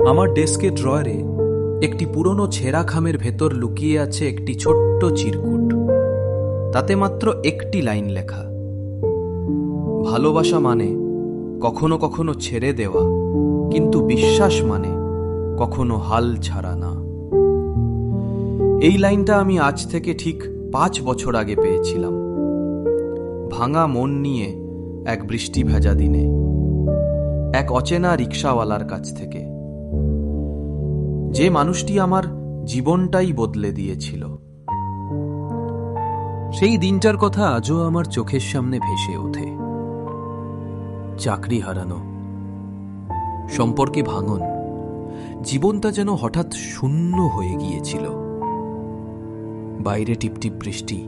আমার ডেস্কের ড্রয়ারে একটি পুরনো ছেঁড়া খামের ভেতর লুকিয়ে আছে একটি ছোট্ট চিরকুট। তাতে মাত্র একটি লাইন লেখা, ভালোবাসা মানে কখনো কখনো ছেড়ে দেওয়া, কিন্তু বিশ্বাস মানে কখনো হাল ছাড়া না। এই লাইনটা আমি আজ থেকে ঠিক 5 বছর আগে পেয়েছিলাম, ভাঙা মন নিয়ে এক বৃষ্টি ভেজা দিনে, এক অচেনা রিক্সাওয়ালার কাছ থেকে, যে মানুষটি আমার জীবনটাই বদলে দিয়েছিল। সেই দিনটার কথা আজও আমার চোখের সামনে ভেসে ওঠে। চাকরি হারানো, সম্পর্কে ভাঙন, জীবনটা যেন হঠাৎ শূন্য হয়ে গিয়েছিল। বাইরে টিপটিপ বৃষ্টি,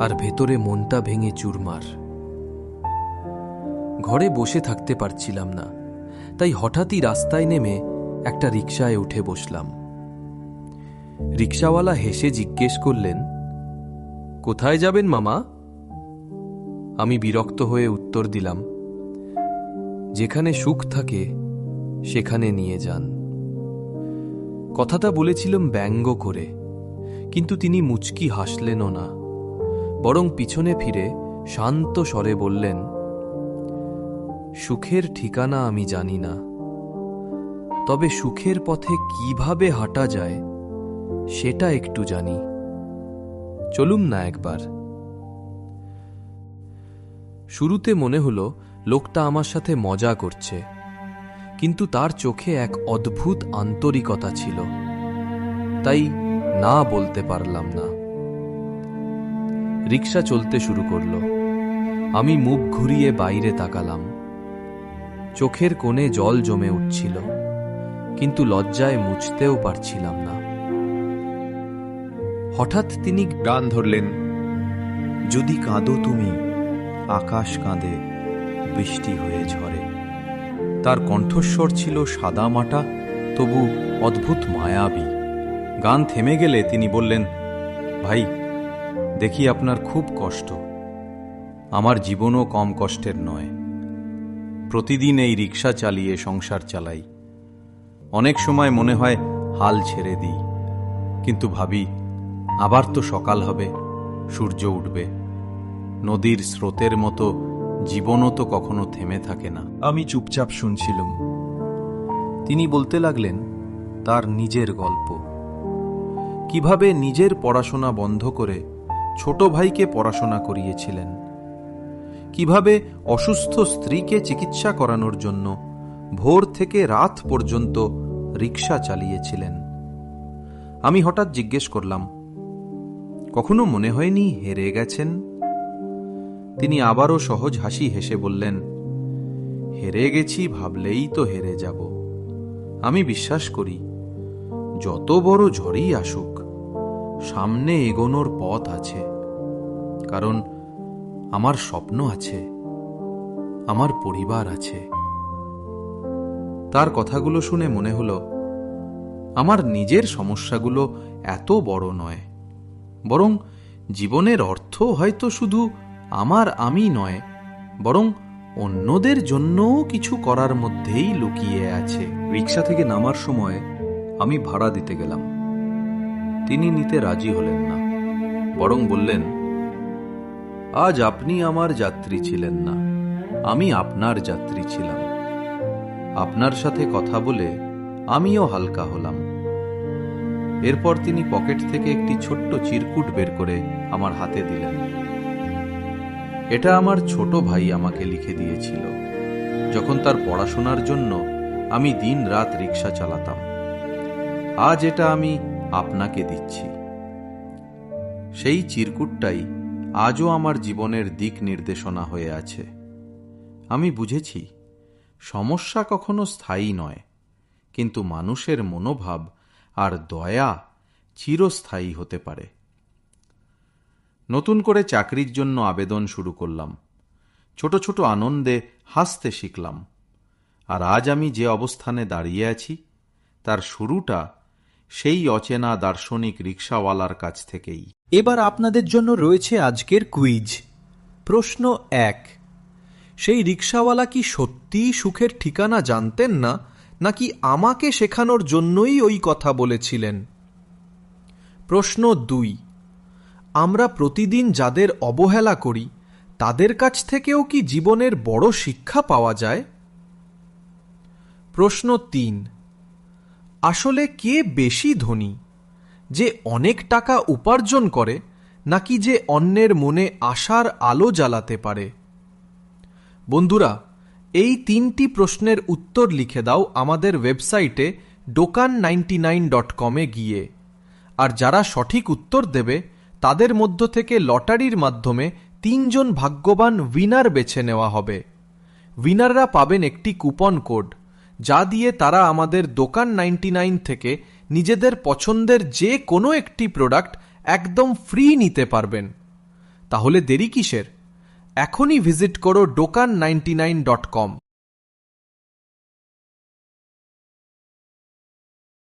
আর ভেতরে মনটা ভেঙে চুরমার। ঘরে বসে থাকতে পারছিলাম না, তাই হঠাৎই রাস্তায় নেমে একটা রিকশায় উঠে বসলাম। রিকশাওয়ালা হেসে জিজ্ঞেস করলেন, কোথায় যাবেন মামা? আমি বিরক্ত হয়ে উত্তর দিলাম, যেখানে সুখ থাকে সেখানে নিয়ে যান। কথাটা বলেছিলাম ব্যঙ্গ করে, কিন্তু তিনি মুচকি হাসলেনও না, বরং পিছনে ফিরে শান্ত স্বরে বললেন, সুখের ঠিকানা আমি জানি না, তবে সুখের পথে কিভাবে হাঁটা যায় সেটা একটু জানি। চলুন না একবার। শুরুতে মনে হলো লোকটা আমার সাথে মজা করছে, কিন্তু তার চোখে এক অদ্ভুত আন্তরিকতা ছিল, তাই না বলতে পারলাম না। রিকশা চলতে শুরু করলো। আমি মুখ ঘুরিয়ে বাইরে তাকালাম। চোখের কোণে জল জমে উঠছিল, কিন্তু লজ্জায় মুছতেও পারছিলাম না। হঠাৎ তিনি গান ধরলেন, যদি কাঁদো তুমি আকাশ কাঁদে, বৃষ্টি হয়ে ঝরে। তার কণ্ঠস্বর ছিল সাদা মাটা, তবু অদ্ভুত মায়াবী। গান থেমে গেলে তিনি বললেন, ভাই, দেখি আপনার খুব কষ্ট, আমার জীবনও কম কষ্টের নয়। প্রতিদিন এই রিকশা চালিয়ে সংসার চালাই। অনেক সময় মনে হয় হাল ছেড়ে দিই, কিন্তু ভাবি আবার তো সকাল হবে, সূর্য উঠবে। নদীর স্রোতের মতো জীবনও তো কখনো থেমে থাকে না। আমি চুপচাপ শুনছিলাম। তিনি বলতে লাগলেন তার নিজের গল্প, কিভাবে নিজের পড়াশোনা বন্ধ করে ছোট ভাইকে পড়াশোনা করিয়েছিলেন, কিভাবে অসুস্থ স্ত্রীকে চিকিৎসা করানোর জন্য ভোর থেকে রাত পর্যন্ত রিকশা চালিয়েছিলেন। আমি হঠাৎ জিজ্ঞেস করলাম, কখনো মনে হয়নি হেরে গেছেন? তিনি আবারও সহজ হাসি হেসে বললেন, হেরে গেছি ভাবলেই তো হেরে যাব। আমি বিশ্বাস করি, যত বড় ঝড়ই আসুক, সামনে এগোনোর পথ আছে, কারণ আমার স্বপ্ন আছে, আমার পরিবার আছে। তার কথাগুলো শুনে মনে হলো আমার নিজের সমস্যাগুলো এত বড় নয়, বরং জীবনের অর্থ হয়তো শুধু আমার আমি নয়, বরং অন্যদের জন্যও কিছু করার মধ্যেই লুকিয়ে আছে। রিকশা থেকে নামার সময় আমি ভাড়া দিতে গেলাম। তিনি নিতে রাজি হলেন না, বরং বললেন, আজ আপনি আমার যাত্রী ছিলেন না, আমি আপনার যাত্রী ছিলাম। আপনার সাথে কথা বলে আমিও হালকা হলাম। এরপর তিনি পকেট থেকে একটি ছোট্ট চিরকুট বের করে আমার হাতে দিলেন। এটা আমার ছোট ভাই আমাকে লিখে দিয়েছিল, যখন তার পড়াশোনার জন্য আমি দিন রাত রিকশা চালাতাম। আজ এটা আমি আপনাকে দিচ্ছি। সেই চিরকুটটাই আজও আমার জীবনের দিক নির্দেশনা হয়ে আছে। আমি বুঝেছি, সমস্যা কখনো স্থায়ী নয়, কিন্তু মানুষের মনোভাব আর দয়া চিরস্থায়ী হতে পারে। নতুন করে চাকরির জন্য আবেদন শুরু করলাম। ছোট ছোট আনন্দে হাসতে শিখলাম। আর আজ আমি যে অবস্থানে দাঁড়িয়ে আছি, তার শুরুটা সেই অচেনা দার্শনিক রিকশাওয়ালার কাছ থেকেই। এবার আপনাদের জন্য রয়েছে আজকের কুইজ। প্রশ্ন 1, সেই রিকশাওয়ালা কি সত্যিই সুখের ঠিকানা জানতেন না, নাকি আমাকে শেখানোর জন্যই ওই কথা বলেছিলেন? প্রশ্ন 2, আমরা প্রতিদিন যাদের অবহেলা করি তাদের কাছ থেকেও কি জীবনের বড় শিক্ষা পাওয়া যায়? প্রশ্ন 3, আসলে কে বেশি ধনী, যে অনেক টাকা উপার্জন করে নাকি যে অন্যের মনে আশার আলো জ্বালাতে পারে? বন্ধুরা, এই 3টি প্রশ্নের উত্তর লিখে দাও আমাদের ওয়েবসাইটে dokan99.com-এ গিয়ে। আর যারা সঠিক উত্তর দেবে তাদের মধ্য থেকে লটারির মাধ্যমে 3 জন ভাগ্যবান উইনার বেছে নেওয়া হবে। উইনাররা পাবেন একটি কুপন কোড, যা দিয়ে তারা আমাদের দোকান 99 থেকে নিজেদের পছন্দের যে কোনো একটি প্রোডাক্ট একদম ফ্রি নিতে পারবেন। তাহলে দেরি কিসের? এখনই ভিজিট করো dokan99.com।